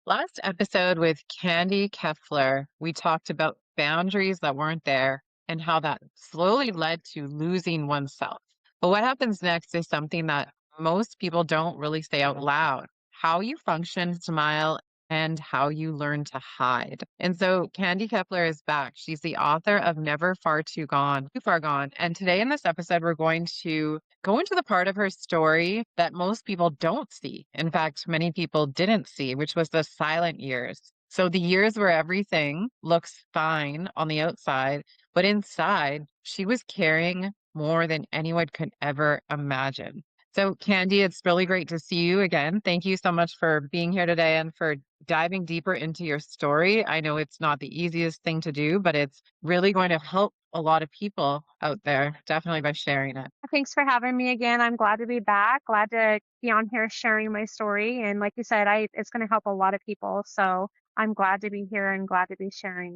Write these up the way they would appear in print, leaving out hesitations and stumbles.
Last episode with Candi Keffeler, we talked about boundaries that weren't there and how that slowly led to losing oneself. But what happens next is something that most people don't really say out loud: how you function, smile, and how you learn to hide. And so Candi Keffeler is back. She's the author of Never Far Too Gone, Too Far Gone. And today in this episode, we're going to go into the part of her story that most people don't see. In fact, many people didn't see, which was the silent years. So the years where everything looks fine on the outside, but inside, she was carrying more than anyone could ever imagine. So, Candy, it's really great to see you again. Thank you so much for being here today and for diving deeper into your story. I know it's not the easiest thing to do, but it's really going to help a lot of people out there, definitely by sharing it. Thanks for having me again. I'm glad to be back. Glad to be on here sharing my story. And like you said, I it's going to help a lot of people. So I'm glad to be here and glad to be sharing.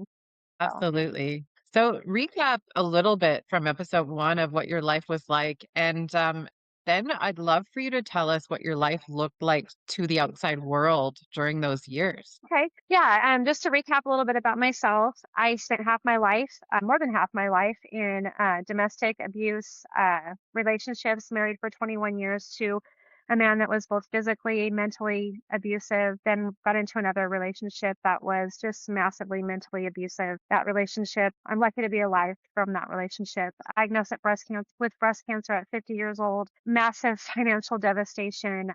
So, Absolutely. So, recap a little bit from episode one of what your life was like. And then I'd love for you to tell us what your life looked like to the outside world during those years. okay. Yeah. Just to recap a little bit about myself, I spent half my life, more than half my life, in domestic abuse relationships, married for 21 years to a man that was both physically, mentally abusive, then got into another relationship that was just massively mentally abusive. That relationship, I'm lucky to be alive from that relationship. Diagnosed with breast cancer at 50 years old, massive financial devastation.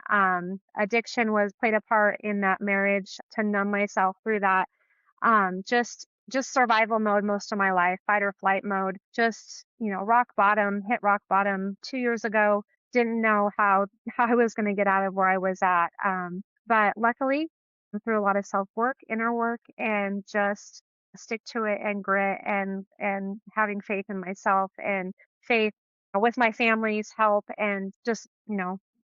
Addiction was played a part in that marriage to numb myself through that. Just survival mode most of my life, fight or flight mode. Just, rock bottom, hit rock bottom 2 years ago. Didn't know how I was going to get out of where I was at. But luckily, through a lot of self work, inner work, and just stick to it and grit and having faith in myself and faith with my family's help and just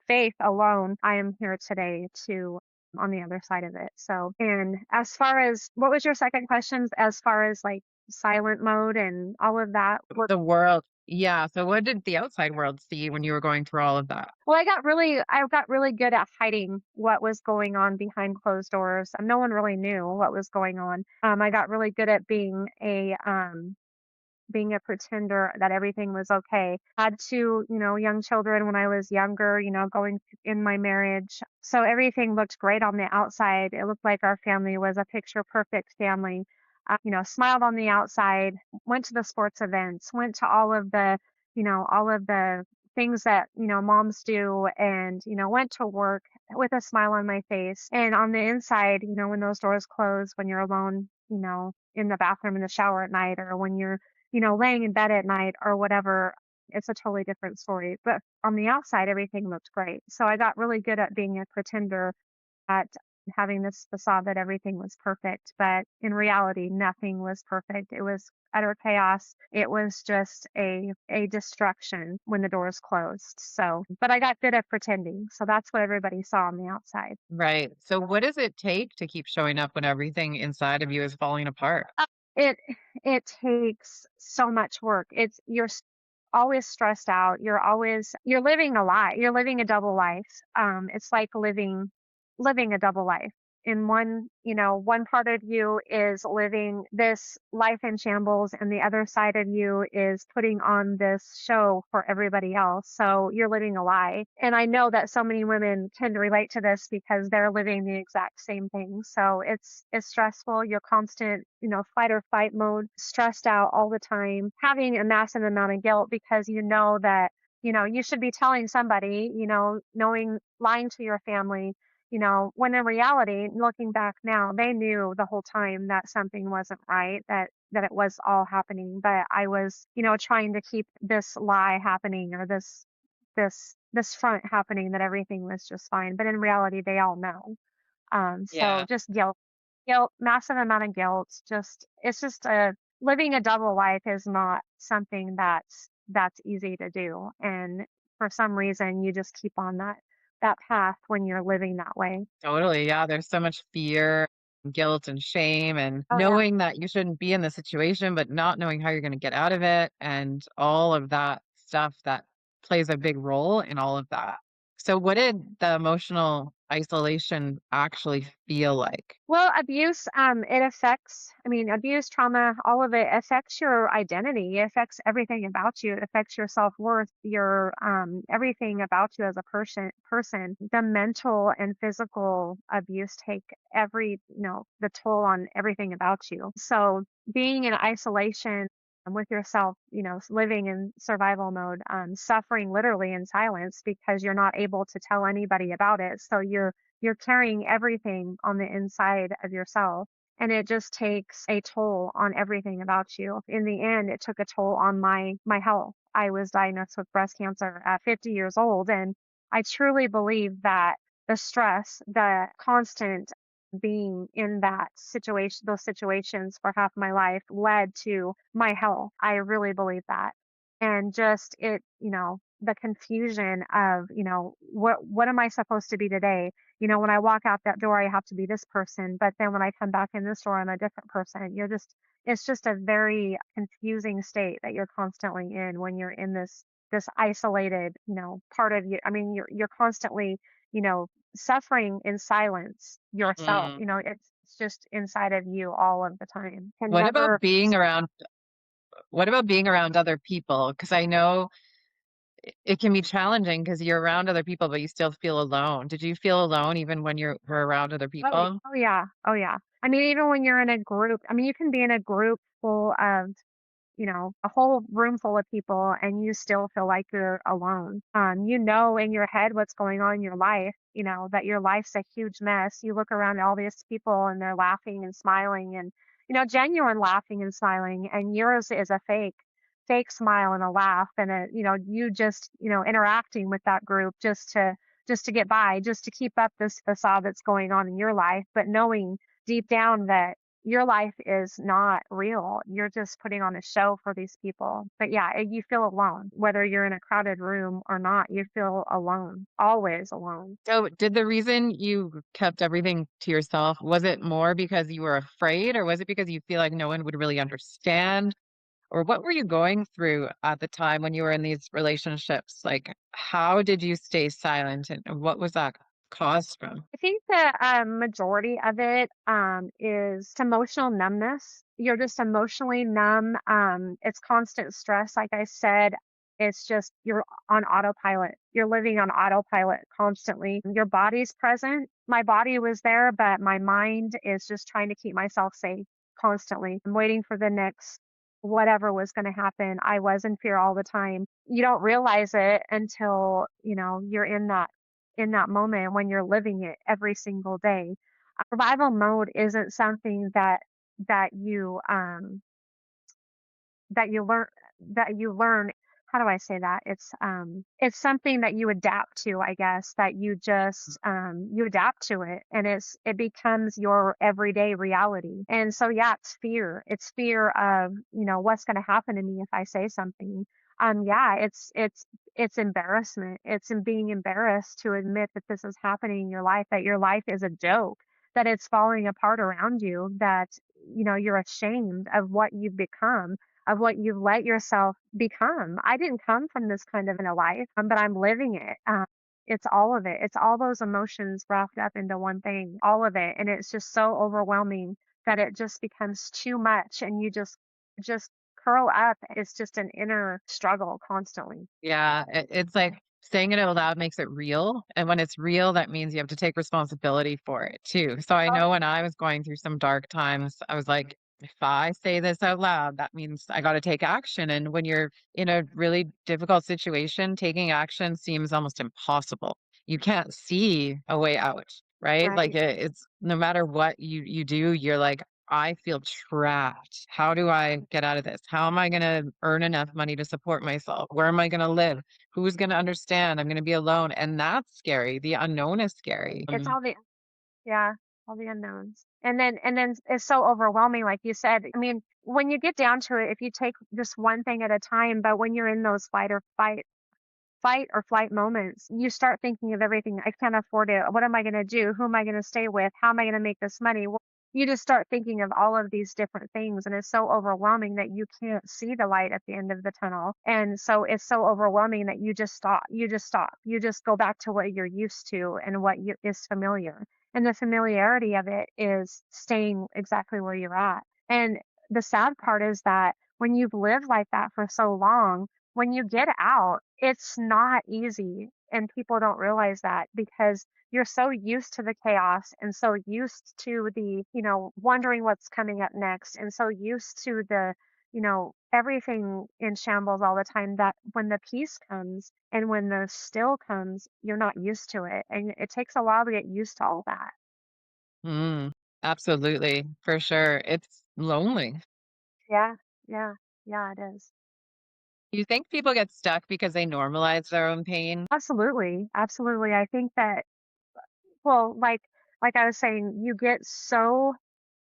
faith alone, I am here today to on the other side of it. So, and as far as what was your second question, as far as like silent mode and all of that? The world. Yeah. So, what did the outside world see when you were going through all of that? Well, I got really good at hiding what was going on behind closed doors. No one really knew what was going on. I got really good at being a pretender that everything was okay. Had two, young children when I was younger, going in my marriage. So everything looked great on the outside. It looked like our family was a picture perfect family. Smiled on the outside, went to the sports events, went to all of the things that, moms do and, went to work with a smile on my face. And on the inside, when those doors close, when you're alone, in the bathroom in the shower at night, or when you're laying in bed at night or whatever, it's a totally different story. But on the outside, everything looked great. So I got really good at being a pretender, at having this facade that everything was perfect. But in reality, nothing was perfect. It was utter chaos. It was just a destruction when the doors closed. So, but I got good at pretending. So that's what everybody saw on the outside. Right. So, what does it take to keep showing up when everything inside of you is falling apart? It it takes so much work. Always stressed out. You're living a lie. You're living a double life. It's like living a double life. In one part of you is living this life in shambles, and the other side of you is putting on this show for everybody else. So you're living a lie. And I know that so many women tend to relate to this because they're living the exact same thing. So it's stressful. You're constant, fight or fight mode, stressed out all the time, having a massive amount of guilt because you know that, you should be telling somebody, knowing, lying to your family, when in reality, looking back now, they knew the whole time that something wasn't right, that it was all happening. But I was, trying to keep this lie happening, or this front happening, that everything was just fine. But in reality, they all know. So Yeah. just guilt, massive amount of guilt. It's just a living a double life is not something that's easy to do. And for some reason, you just keep on that path when you're living that way. Totally. Yeah. There's so much fear, guilt, and shame, and Oh yeah. knowing that you shouldn't be in the situation, but not knowing how you're going to get out of it, and all of that stuff that plays a big role in all of that. So, what did the emotional isolation actually feel like? Well, abuse, it affects, I mean, abuse, trauma, all of it affects your identity. It affects everything about you. It affects your self-worth, your everything about you as a person. The mental and physical abuse take the toll on everything about you. So being in isolation with yourself, living in survival mode, suffering literally in silence because you're not able to tell anybody about it. So you're carrying everything on the inside of yourself. And it just takes a toll on everything about you. In the end, it took a toll on my health. I was diagnosed with breast cancer at 50 years old. And I truly believe that the stress, the constant being in those situations for half my life led to my health. I really believe that. And just the confusion of, what am I supposed to be today? When I walk out that door, I have to be this person, but then when I come back in this door, I'm a different person. It's just a very confusing state that you're constantly in when you're in this isolated, part of you. I mean, you're constantly, you know, suffering in silence yourself. Mm. It's just inside of you all of the time. Can What about never being stop. around what about being around other people? Because I know it can be challenging because you're around other people, but you still feel alone. Did you feel alone even when were around other people? Oh yeah. Oh yeah. I mean, even when you're in a group, I mean, you can be in a group full of a whole room full of people and you still feel like you're alone. In your head what's going on in your life, that your life's a huge mess. You look around at all these people and they're laughing and smiling and, genuine laughing and smiling, and yours is a fake smile and a laugh and you just, interacting with that group just to get by, just to keep up this facade that's going on in your life, but knowing deep down that your life is not real. You're just putting on a show for these people. But yeah, you feel alone. Whether you're in a crowded room or not, you feel alone, always alone. So, did the reason you kept everything to yourself, was it more because you were afraid, or was it because you feel like no one would really understand? Or what were you going through at the time when you were in these relationships? Like, how did you stay silent and what was that caused from? I think the majority of it is emotional numbness. You're just emotionally numb. It's constant stress. Like I said, it's just you're on autopilot. You're living on autopilot constantly. Your body's present. My body was there, but my mind is just trying to keep myself safe constantly. I'm waiting for the next whatever was going to happen. I was in fear all the time. You don't realize it until, you're in that moment when you're living it every single day. Survival mode isn't something that you that you learn that you learn. How do I say that? It's something that you adapt to, I guess, that you adapt to it, and it becomes your everyday reality. And so yeah, it's fear of, what's going to happen to me if I say something. Yeah, it's embarrassment. It's in being embarrassed to admit that this is happening in your life, that your life is a joke, that it's falling apart around you, that you're ashamed of what you've become, of what you've let yourself become. I didn't come from this kind of in a life, but I'm living it. It's all of it. It's all those emotions wrapped up into one thing, all of it. And it's just so overwhelming that it just becomes too much and you just curl up. It's just an inner struggle constantly. Yeah, it's like saying it out loud makes it real. And when it's real, that means you have to take responsibility for it too. So I Oh, know when I was going through some dark times, I was like, if I say this out loud, that means I got to take action. And when you're in a really difficult situation, taking action seems almost impossible. You can't see a way out, right? Like right. it's no matter what you do, you're like, I feel trapped. How do I get out of this? How am I going to earn enough money to support myself? Where am I going to live? Who's going to understand? I'm going to be alone. And that's scary. The unknown is scary. It's yeah, all the unknowns. And then it's so overwhelming, like you said. I mean, when you get down to it, if you take just one thing at a time, but when you're in those fight or flight moments, you start thinking of everything. I can't afford it. What am I going to do? Who am I going to stay with? How am I going to make this money? you just start thinking of all of these different things, and it's so overwhelming that you can't see the light at the end of the tunnel. And so it's so overwhelming that you just go back to what you're used to and is familiar. And the familiarity of it is staying exactly where you're at. And the sad part is that when you've lived like that for so long, when you get out, it's not easy. And people don't realize that because you're so used to the chaos and so used to the, wondering what's coming up next and so used to the, everything in shambles all the time that when the peace comes and when the still comes, you're not used to it. And it takes a while to get used to all that. Mm, absolutely, for sure. It's lonely. Yeah, yeah, yeah, it is. You think people get stuck because they normalize their own pain? Absolutely. Absolutely. I think that, well, like I was saying, you get so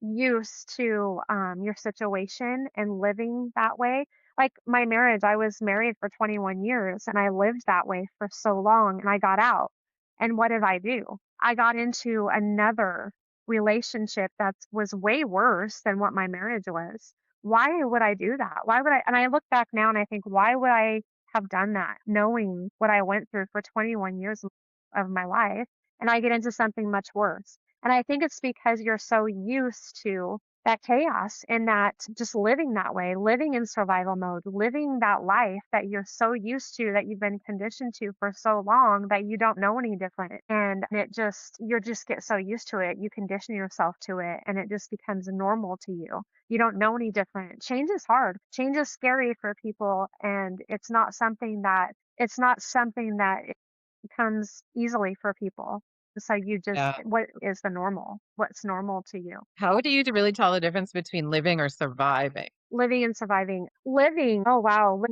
used to your situation and living that way. Like my marriage, I was married for 21 years and I lived that way for so long and I got out. And what did I do? I got into another relationship that was way worse than what my marriage was. Why would I do that? Why would I? And I look back now and I think, why would I have done that knowing what I went through for 21 years of my life? And I get into something much worse. And I think it's because you're so used to that chaos and that just living that way, living in survival mode, living that life that you're so used to, that you've been conditioned to for so long that you don't know any different. And you just get so used to it. You condition yourself to it and it just becomes normal to you. You don't know any different. Change is hard. Change is scary for people. And it's not something that comes easily for people. So Yeah. what is the normal? What's normal to you? How do you really tell the difference between living or surviving? Living and surviving. Living, oh wow,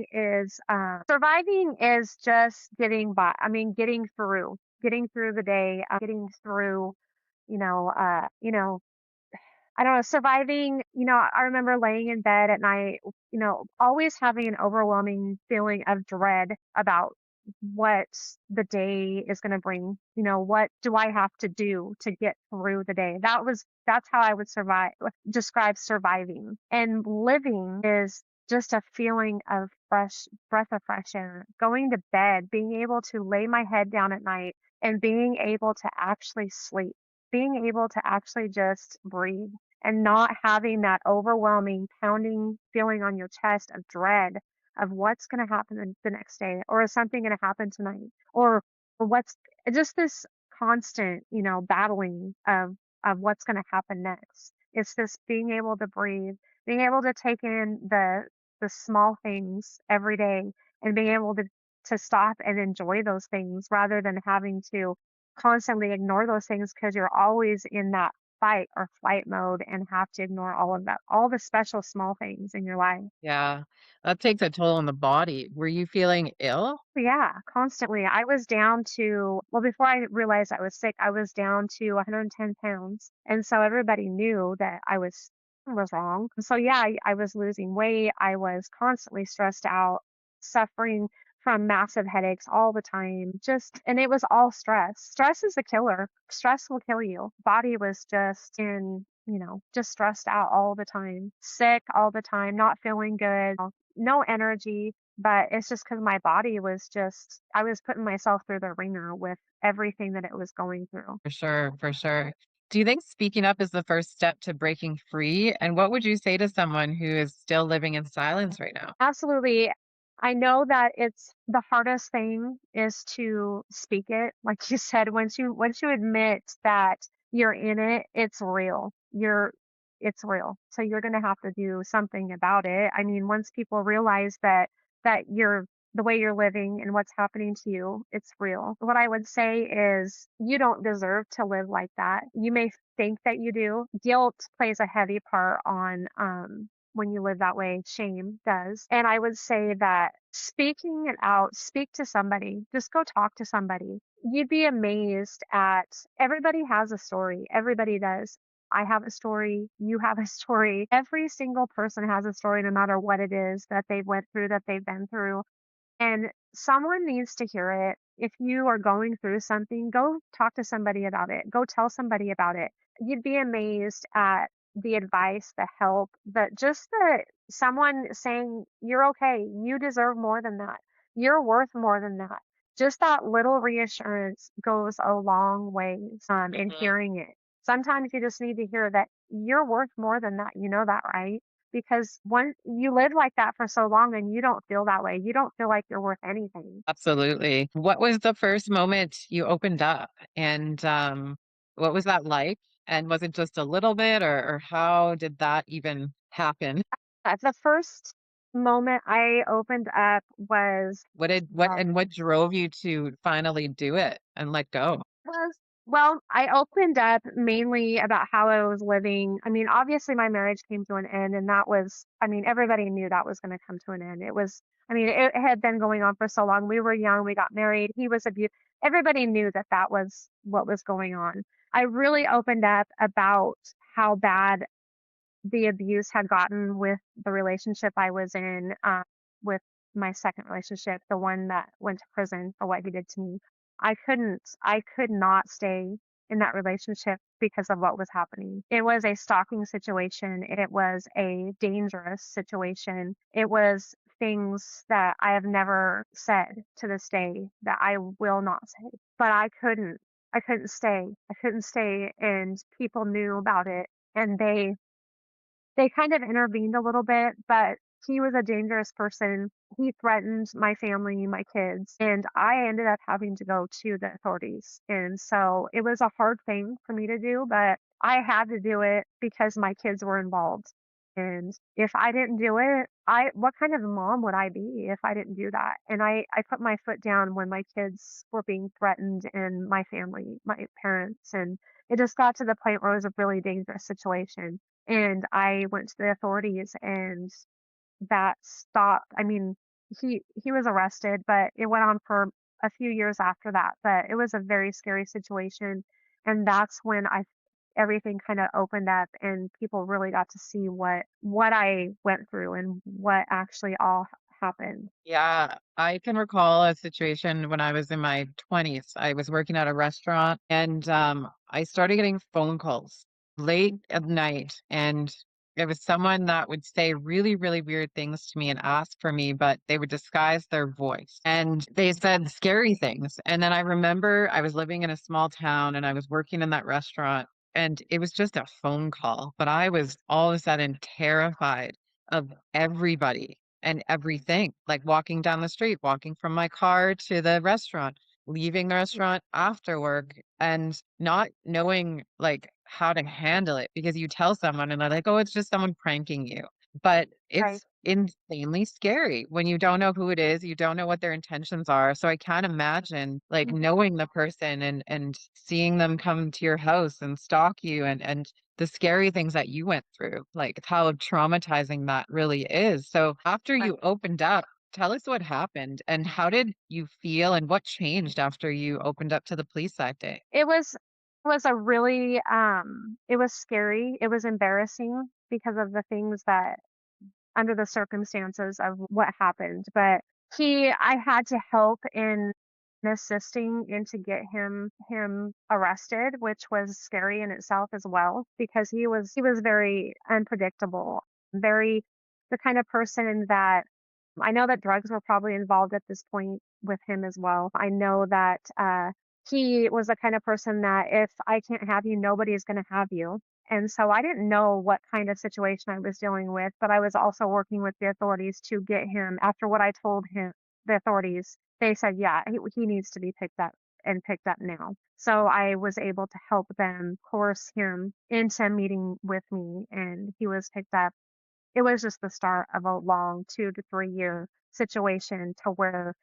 surviving is just getting by. I mean, getting through the day, getting through, you know, uh, you know, I don't know, surviving, I remember laying in bed at night, always having an overwhelming feeling of dread about what the day is going to bring. What do I have to do to get through the day? That's how I would describe surviving. And living is just a feeling of fresh breath of fresh air, going to bed, being able to lay my head down at night and being able to actually sleep, being able to actually just breathe and not having that overwhelming pounding feeling on your chest of dread of what's going to happen the next day, or is something going to happen tonight, or what's just this constant, battling of what's going to happen next. It's this being able to breathe, being able to take in the small things every day and being able to stop and enjoy those things rather than having to constantly ignore those things because you're always in that fight or flight mode and have to ignore all of that, all the special small things in your life. Yeah, that takes a toll on the body. Were you feeling ill? Yeah, constantly. I was down to, well, before I realized I was sick, I was down to 110 pounds. And so everybody knew that was wrong. So yeah, I was losing weight. I was constantly stressed out, suffering from massive headaches all the time. And it was all stress. Stress is a killer. Stress will kill you. Body was just just stressed out all the time, sick all the time, not feeling good, no energy. But it's just because my body was I was putting myself through the ringer with everything that it was going through. For sure, for sure. Do you think speaking up is the first step to breaking free? And what would you say to someone who is still living in silence right now? Absolutely. I know that it's the hardest thing is to speak it. Like you said, once you admit that you're in it, it's real. So you're going to have to do something about it. I mean, once people realize that you're the way you're living and what's happening to you, it's real. What I would say is you don't deserve to live like that. You may think that you do. Guilt plays a heavy part on when you live that way, shame does. And I would say that speaking it out, speak to somebody, just go talk to somebody. You'd be amazed at everybody has a story. Everybody does. I have a story. You have a story. Every single person has a story, no matter what it is that they went through, that they've been through. And someone needs to hear it. If you are going through something, go talk to somebody about it. Go tell somebody about it. You'd be amazed at the advice, the help, the someone saying, "You're okay. You deserve more than that. You're worth more than that." Just that little reassurance goes a long ways, in Mhm. hearing it. Sometimes you just need to hear that you're worth more than that. You know that, right? Because once you live like that for so long and you don't feel that way, you don't feel like you're worth anything. Absolutely. What was the first moment you opened up? And what was that like? And was it just a little bit, or how did that even happen? The first moment I opened up was What drove you to finally do it and let go? was well, I opened up mainly about how I was living. I mean, obviously my marriage came to an end and that was I mean, everybody knew that was going to come to an end. It was I mean, it had been going on for so long. We were young, we got married. He was abused. Everybody knew that that was what was going on. I really opened up about how bad the abuse had gotten with the relationship I was in, with my second relationship, the one that went to prison for what he did to me. I could not stay in that relationship because of what was happening. It was a stalking situation. It was a dangerous situation. It was things that I have never said to this day that I will not say. But I couldn't stay. I couldn't stay and people knew about it and they kind of intervened a little bit, but he was a dangerous person. He threatened my family, my kids, and I ended up having to go to the authorities. And so it was a hard thing for me to do, but I had to do it because my kids were involved. And if I didn't do it, I what kind of mom would I be if I didn't do that? And I put my foot down when my kids were being threatened and my family, my parents, and it just got to the point where it was a really dangerous situation and I went to the authorities and that stopped. I mean, he was arrested, but it went on for a few years after that, but it was a very scary situation, and that's when I everything kinda opened up and people really got to see what I went through and what actually all happened. Yeah, I can recall a situation when I was in my 20s. I was working at a restaurant and I started getting phone calls late at night. And it was someone that would say really, really weird things to me and ask for me, but they would disguise their voice. And they said scary things. And then I remember I was living in a small town and I was working in that restaurant. And it was just a phone call, but I was all of a sudden terrified of everybody and everything, like walking down the street, walking from my car to the restaurant, leaving the restaurant after work and not knowing like how to handle it because you tell someone and they're like, "Oh, it's just someone pranking you." But Right. it's insanely scary when you don't know who it is, you don't know what their intentions are. So I can't imagine like Mhm. knowing the person and seeing them come to your house and stalk you and the scary things that you went through, like how traumatizing that really is. So after Right. you opened up, tell us what happened and how did you feel and what changed after you opened up to the police that day? It was a really, it was scary, it was embarrassing because of the things that under the circumstances of what happened, but I had to help in assisting and to get him arrested, which was scary in itself as well because he was very unpredictable, very the kind of person that I know that drugs were probably involved at this point with him as well. I know that he was the kind of person that if I can't have you, nobody is going to have you. And so I didn't know what kind of situation I was dealing with, but I was also working with the authorities to get him after what I told him, the authorities, they said, yeah, he needs to be picked up and picked up now. So I was able to help them coerce him into meeting with me and he was picked up. It was just the start of a long 2 to 3 year situation to where,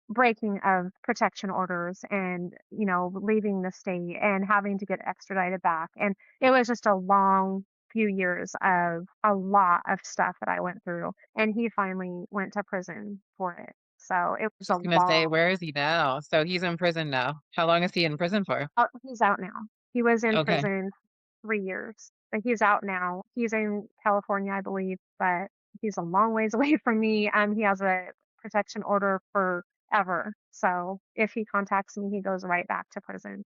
breaking of protection orders and, leaving the state and having to get extradited back. And it was just a long few years of a lot of stuff that I went through. And he finally went to prison for it. So it was a Just gonna say, long where is he now? So he's in prison now. How long is he in prison for? he's out now. He was in Okay. prison 3 years, but he's out now. He's in California, I believe, but he's a long ways away from me. He has a protection order for ever. So if he contacts me, he goes right back to prison.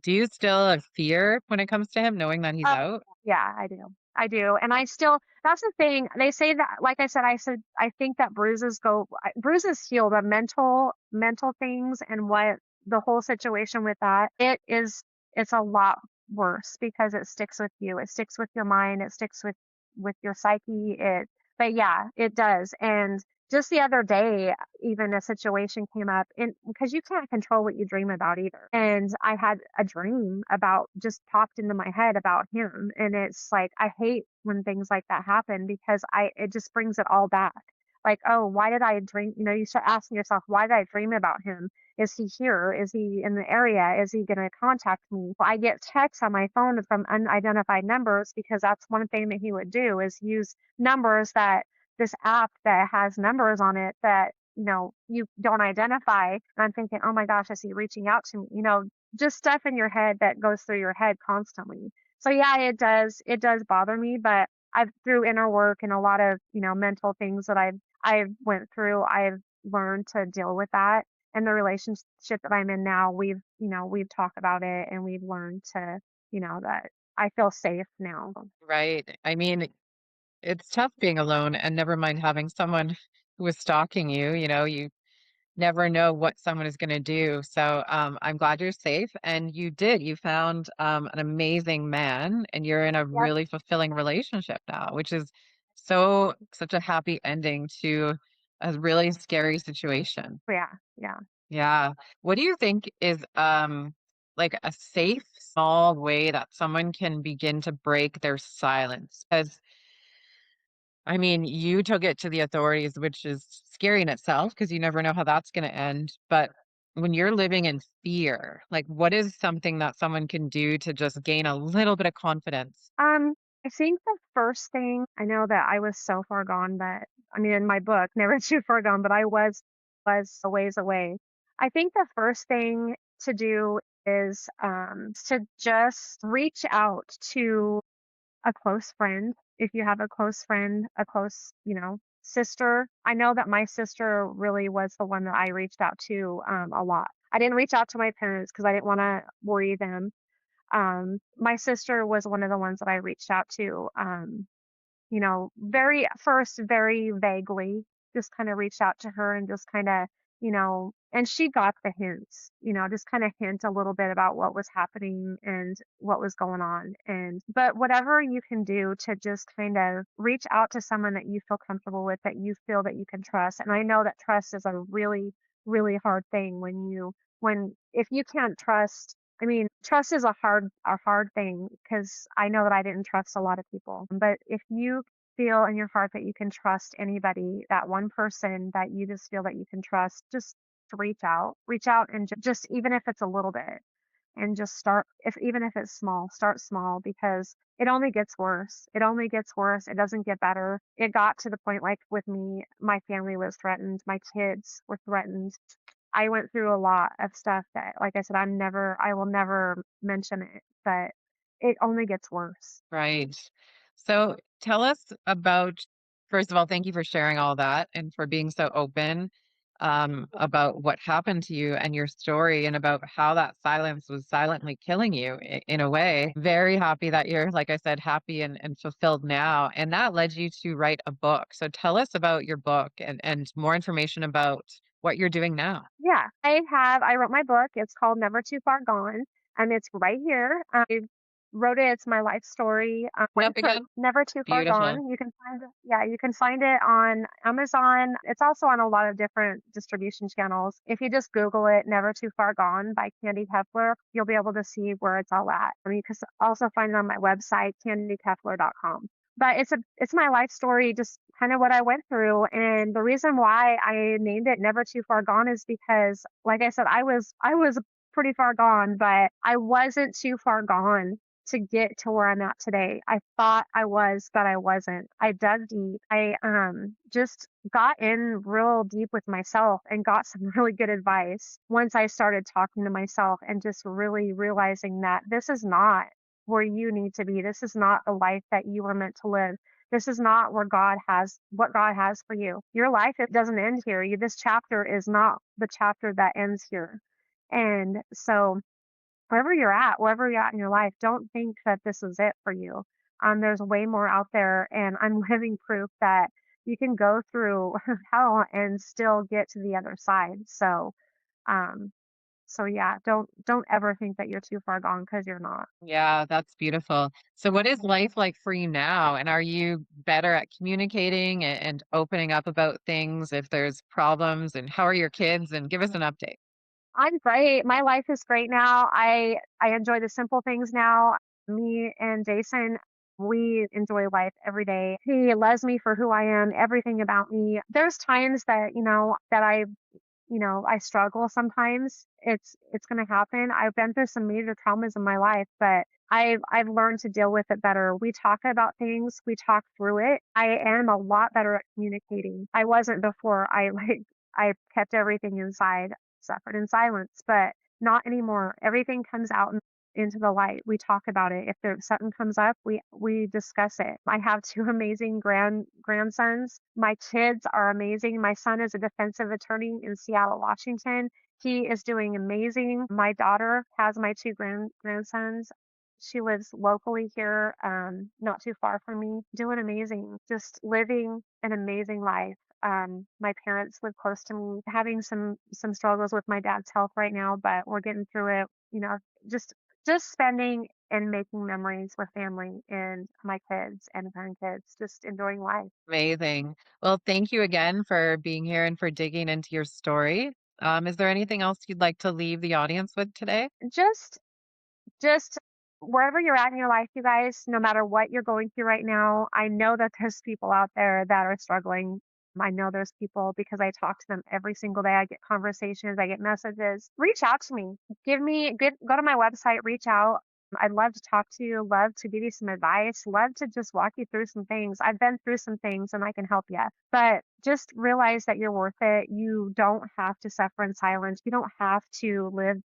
Do you still have fear when it comes to him knowing that he's Oh, out? yeah, I do. I do. And I still, that's the thing. They say that, like I said, I think that bruises heal, the mental things and what the whole situation with that, it's a lot worse because it sticks with you. It sticks with your mind. It sticks with your psyche. But yeah, it does. And just the other day, even a situation came up, and because you can't control what you dream about either. And I had a dream about, just popped into my head about him. And it's like, I hate when things like that happen because it just brings it all back. Like, oh, why did I dream? You know, you start asking yourself, why did I dream about him? Is he here? Is he in the area? Is he going to contact me? Well, I get texts on my phone from unidentified numbers because that's one thing that he would do, is use numbers that, this app that has numbers on it that, you don't identify. And I'm thinking, oh my gosh, is he reaching out to me? Just stuff in your head that goes through your head constantly. So yeah, it does bother me, but I've, through inner work and a lot of, mental things that I've went through, I've learned to deal with that. And the relationship that I'm in now, we've talked about it, and we've learned to, that I feel safe now. Right. I mean, it's tough being alone and never mind having someone who is stalking you. You never know what someone is going to do. So I'm glad you're safe. And you found an amazing man and you're in a Yep. really fulfilling relationship now, which is such a happy ending to a really scary situation. Yeah. Yeah. Yeah. What do you think is like a safe, small way that someone can begin to break their silence? Because I mean, you took it to the authorities, which is scary in itself because you never know how that's going to end. But when you're living in fear, like what is something that someone can do to just gain a little bit of confidence? Um, I think the first thing, I know that I was so far gone that, I mean, in my book, Never Too Far Gone, but I was a ways away. I think the first thing to do is to just reach out to a close friend. If you have a close friend, a close, sister. I know that my sister really was the one that I reached out to a lot. I didn't reach out to my parents because I didn't want to worry them. My sister was one of the ones that I reached out to. Very at first, very vaguely, just kind of reached out to her and just kind of, and she got the hints, just kind of hint a little bit about what was happening and what was going on. But whatever you can do to just kind of reach out to someone that you feel comfortable with, that you feel that you can trust. And I know that trust is a really, really hard thing if you can't trust. I mean, trust is a hard thing because I know that I didn't trust a lot of people. But if you feel in your heart that you can trust anybody, that one person that you just feel that you can trust, just to reach out and just, even if it's a little bit, and just start, if even if it's small, start small, because it only gets worse. It only gets worse. It doesn't get better. It got to the point, like with me, my family was threatened, my kids were threatened. I went through a lot of stuff that, like I said, I will never mention it, but it only gets worse. Right. So tell us about, first of all, thank you for sharing all that and for being so open about what happened to you and your story and about how that silence was silently killing you in a way. Very happy that you're, like I said, happy and fulfilled now. And that led you to write a book. So tell us about your book and more information about what you're doing now. Yeah, I wrote my book. It's called Never Too Far Gone, and it's right here. I wrote it. It's my life story. Put up Went from again. Never Too Far Beautiful. Gone. You can find it on Amazon. It's also on a lot of different distribution channels. If you just Google it, Never Too Far Gone by Candi Keffeler, you'll be able to see where it's all at. You can also find it on my website, candikeffeler.com. But it's my life story, just kind of what I went through. And the reason why I named it Never Too Far Gone is because, like I said, I was pretty far gone, but I wasn't too far gone to get to where I'm at today. I thought I was, but I wasn't. I dug deep. I just got in real deep with myself and got some really good advice once I started talking to myself and just really realizing that this is not where you need to be. This is not the life that you were meant to live. This is not where God has what God has for you. Your life, it doesn't end here. This chapter is not the chapter that ends here. And so wherever you're at in your life, don't think that this is it for you. There's way more out there, and I'm living proof that you can go through hell and still get to the other side. Um, so yeah, don't ever think that you're too far gone because you're not. Yeah, that's beautiful. So what is life like for you now? And are you better at communicating and opening up about things if there's problems? And how are your kids? And give us an update. I'm great. My life is great now. I enjoy the simple things now. Me and Jason, we enjoy life every day. He loves me for who I am, everything about me. There's times that, that I struggle sometimes. It's going to happen. I've been through some major traumas in my life, but I've learned to deal with it better. We talk about things, we talk through it. I am a lot better at communicating. I wasn't before. I kept everything inside, suffered in silence, but not anymore. Everything comes out into the light. We talk about it. If there's something comes up, we discuss it. I have two amazing grandsons. My kids are amazing. My son is a defensive attorney in Seattle, Washington. He is doing amazing. My daughter has my two grandsons. She lives locally here, not too far from me, doing amazing, just living an amazing life. My parents live close to me, having some struggles with my dad's health right now, but we're getting through it. Just spending and making memories with family and my kids and grandkids, just enjoying life. Amazing. Well, thank you again for being here and for digging into your story. Is there anything else you'd like to leave the audience with today? Just just wherever you're at in your life, you guys, no matter what you're going through right now, I know that there's people out there that are struggling. I know there's people because I talk to them every single day. I get conversations, I get messages. Reach out to me. Go to my website, reach out. I'd love to talk to you, love to give you some advice, love to just walk you through some things. I've been through some things and I can help you. But just realize that you're worth it. You don't have to suffer in silence. You don't have to live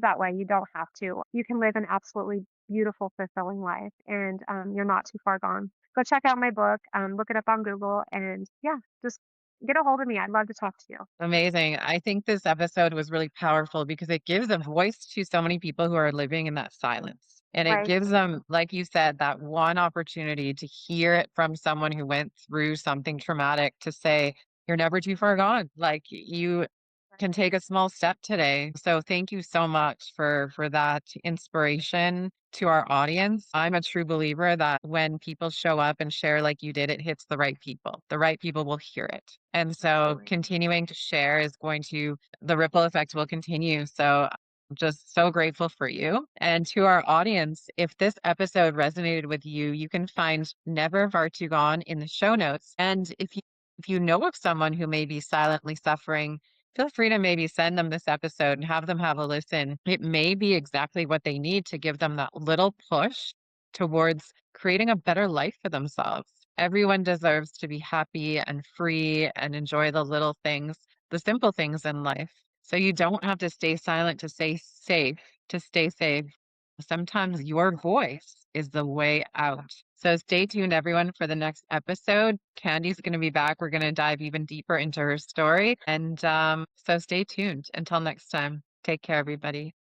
that way. You don't have to. You can live an absolutely beautiful, fulfilling life, and you're not too far gone. Go check out my book, look it up on Google, and yeah, just get a hold of me. I'd love to talk to you. Amazing. I think this episode was really powerful because it gives a voice to so many people who are living in that silence. And it Right. gives them, like you said, that one opportunity to hear it from someone who went through something traumatic to say, you're never too far gone. Like you can take a small step today. So thank you so much for that inspiration to our audience. I'm a true believer that when people show up and share like you did, it hits the right people. The right people will hear it. And so Absolutely. continuing to share is going to, the ripple effect will continue. So I'm just so grateful for you. And to our audience, if this episode resonated with you, you can find Never Far Too Gone in the show notes. And if you know of someone who may be silently suffering, feel free to maybe send them this episode and have them have a listen. It may be exactly what they need to give them that little push towards creating a better life for themselves. Everyone deserves to be happy and free and enjoy the little things, the simple things in life. So you don't have to stay silent to stay safe. Sometimes your voice is the way out. So stay tuned, everyone, for the next episode. Candy's going to be back. We're going to dive even deeper into her story. And so stay tuned. Until next time, take care, everybody.